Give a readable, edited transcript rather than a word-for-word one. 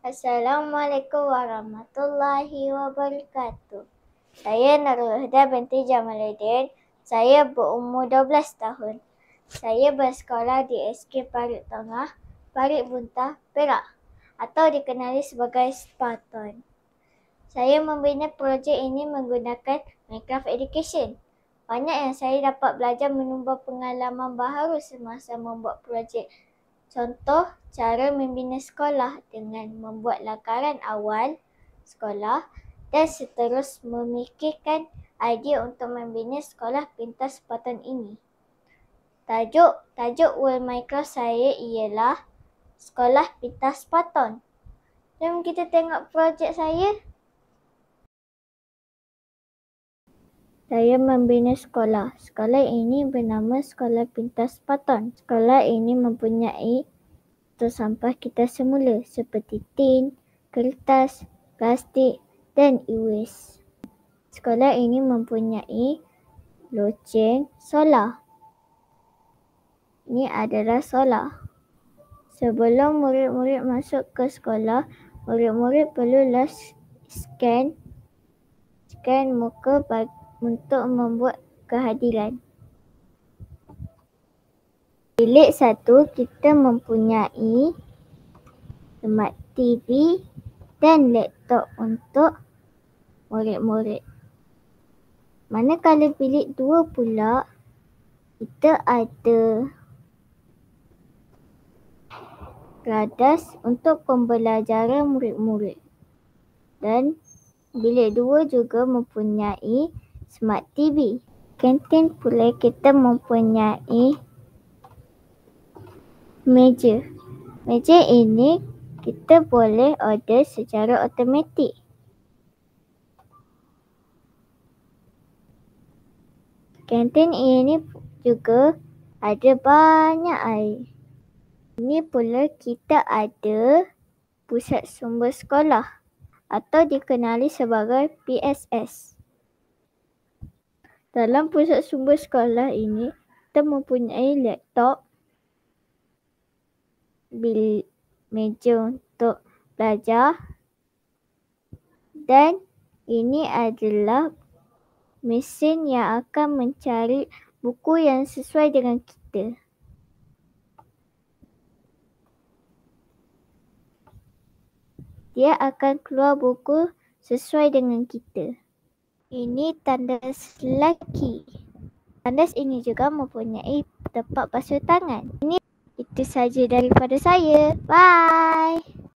Assalamualaikum warahmatullahi wabarakatuh. Saya Nurul Huda binti Jamaluddin. Saya berumur 12 tahun. Saya bersekolah di SK Parit Tengah, Parit Buntah, Perak atau dikenali sebagai Spartan. Saya membina projek ini menggunakan Minecraft Education. Banyak yang saya dapat belajar menumbuh pengalaman baharu semasa membuat projek. Contoh, cara membina sekolah dengan membuat lakaran awal sekolah dan seterus memikirkan idea untuk membina sekolah pintar Spartan ini. Tajuk World Minecraft saya ialah Sekolah Pintar Spartan. Jom kita tengok projek saya. Saya membina sekolah. Sekolah ini bernama Sekolah Pintar Spartan. Sekolah ini mempunyai sampah kita semula seperti tin, kertas, plastik dan e-waste. Sekolah ini mempunyai loceng solar. Ini adalah solar. Sebelum murid-murid masuk ke sekolah, murid-murid perlulah scan muka untuk membuat kehadiran. Bilik 1 kita mempunyai smart TV dan laptop untuk murid-murid. Manakala bilik 2 pula, kita ada radas untuk pembelajaran murid-murid. Dan bilik 2 juga mempunyai smart TV. Kantin pula kita mempunyai meja. Meja ini kita boleh order secara automatik. Kantin ini juga ada banyak air. Ini pula kita ada pusat sumber sekolah atau dikenali sebagai PSS. Dalam pusat sumber sekolah ini, kita mempunyai laptop, meja untuk belajar dan ini adalah mesin yang akan mencari buku yang sesuai dengan kita. Dia akan keluar buku sesuai dengan kita. Ini tandas lelaki. Tandas ini juga mempunyai tempat basuh tangan. Itu saja daripada saya. Bye.